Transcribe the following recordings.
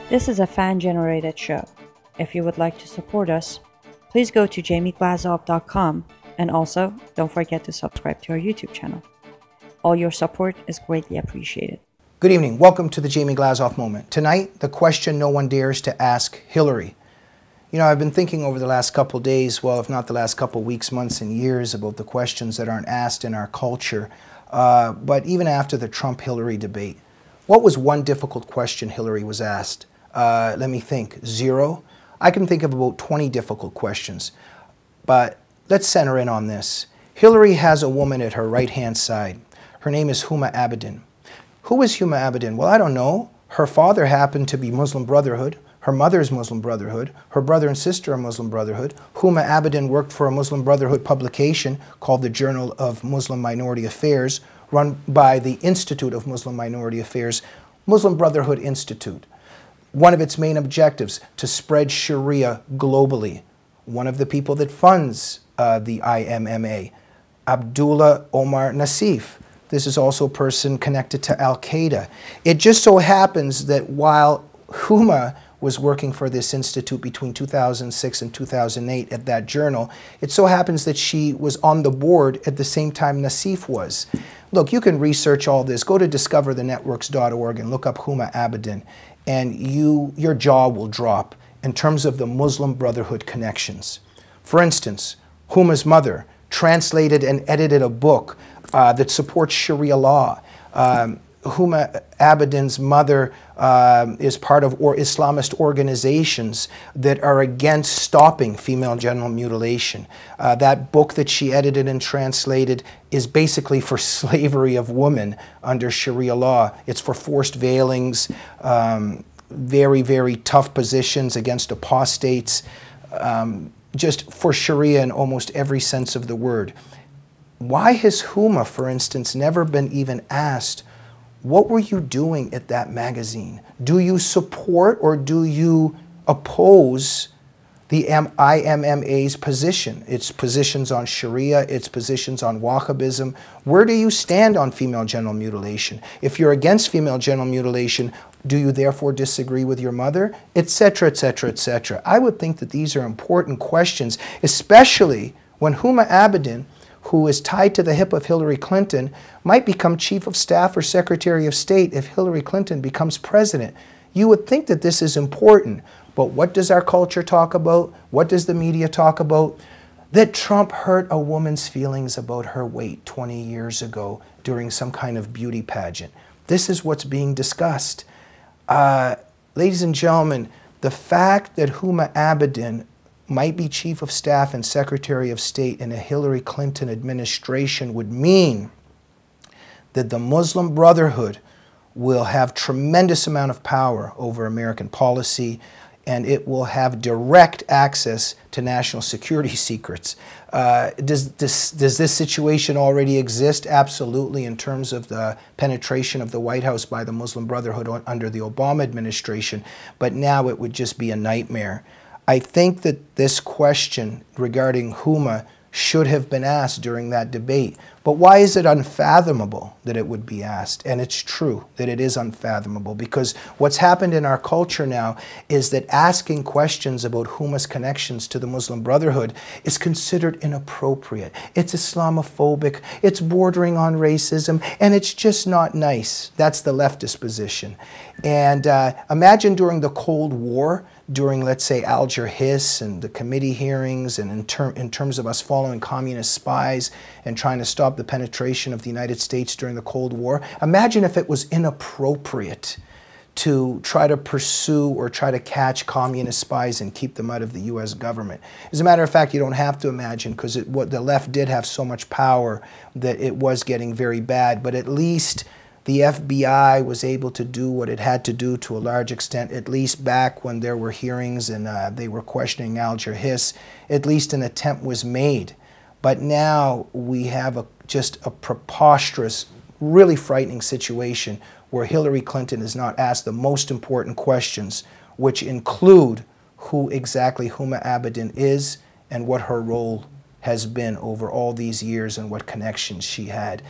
This is a fan-generated show. If you would like to support us, please go to jamieglazov.com, and also don't forget to subscribe to our YouTube channel. All your support is greatly appreciated. Good evening. Welcome to the Jamie Glazov Moment. Tonight, the question no one dares to ask Hillary. You know, I've been thinking over the last couple days, well, if not the last couple weeks, months, and years, about the questions that aren't asked in our culture. But even after the Trump-Hillary debate, what was one difficult question Hillary was asked? Let me think. Zero? I can think of about 20 difficult questions. But let's center in on this. Hillary has a woman at her right-hand side. Her name is Huma Abedin. Who is Huma Abedin? Well, I don't know. Her father happened to be Muslim Brotherhood. Her mother is Muslim Brotherhood. Her brother and sister are Muslim Brotherhood. Huma Abedin worked for a Muslim Brotherhood publication called the Journal of Muslim Minority Affairs, run by the Institute of Muslim Minority Affairs, Muslim Brotherhood Institute. One of its main objectives, to spread Sharia globally. One of the people that funds the IMMA, Abdullah Omar Nassif. This is also a person connected to Al-Qaeda. It just so happens that while Huma was working for this institute between 2006 and 2008 at that journal, it so happens that she was on the board at the same time Nassif was. Look, you can research all this. Go to discoverthenetworks.org and look up Huma Abedin, and your jaw will drop in terms of the Muslim Brotherhood connections. For instance, Huma's mother translated and edited a book that supports Sharia law. Huma Abedin's mother is part of Islamist organizations that are against stopping female genital mutilation. That book that she edited and translated is basically for slavery of women under Sharia law. It's for forced veilings, very, very tough positions against apostates, just for Sharia in almost every sense of the word. Why has Huma, for instance, never been even asked, what were you doing at that magazine? Do you support or do you oppose the IMMA's position? Its positions on Sharia, its positions on Wahhabism. Where do you stand on female genital mutilation? If you're against female genital mutilation, do you therefore disagree with your mother? Etc., etc., etc. I would think that these are important questions, especially when Huma Abedin, who is tied to the hip of Hillary Clinton, might become Chief of Staff or Secretary of State if Hillary Clinton becomes president. You would think that this is important, but what does our culture talk about? What does the media talk about? That Trump hurt a woman's feelings about her weight 20 years ago during some kind of beauty pageant. This is what's being discussed. Ladies and gentlemen, the fact that Huma Abedin might be Chief of Staff and Secretary of State in a Hillary Clinton administration would mean that the Muslim Brotherhood will have tremendous amount of power over American policy, and it will have direct access to national security secrets. Does this situation already exist? Absolutely, in terms of the penetration of the White House by the Muslim Brotherhood under the Obama administration, but now it would just be a nightmare. I think that this question regarding Huma should have been asked during that debate. But why is it unfathomable that it would be asked? And it's true that it is unfathomable, because what's happened in our culture now is that asking questions about Huma's connections to the Muslim Brotherhood is considered inappropriate. It's Islamophobic, it's bordering on racism, and it's just not nice. That's the leftist position. And imagine during the Cold War, during, let's say, Alger Hiss and the committee hearings, and in terms of us following communist spies and trying to stop the penetration of the United States during the Cold War. Imagine if it was inappropriate to try to pursue or try to catch communist spies and keep them out of the U.S. government. As a matter of fact, you don't have to imagine, because what the left did have so much power that it was getting very bad, but at least the FBI was able to do what it had to do to a large extent, at least back when there were hearings and they were questioning Alger Hiss. At least an attempt was made. But now we have just a preposterous, really frightening situation where Hillary Clinton is not asked the most important questions, which include who exactly Huma Abedin is and what her role has been over all these years and what connections she had.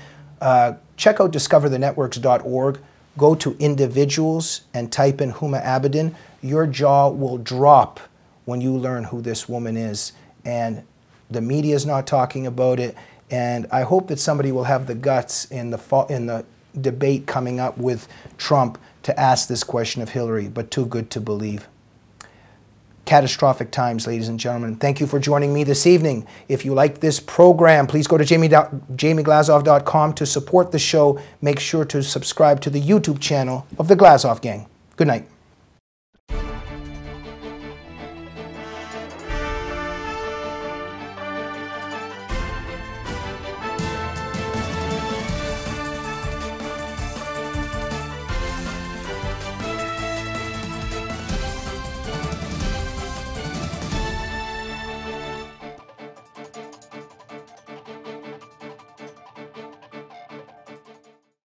Check out discoverthenetworks.org. Go to individuals and type in Huma Abedin. Your jaw will drop when you learn who this woman is. And the media is not talking about it. And I hope that somebody will have the guts in the debate coming up with Trump to ask this question of Hillary, but too good to believe. Catastrophic times, ladies and gentlemen. Thank you for joining me this evening. If you like this program, please go to jamieglazov.com to support the show. Make sure to subscribe to the YouTube channel of the Glazov Gang. Good night.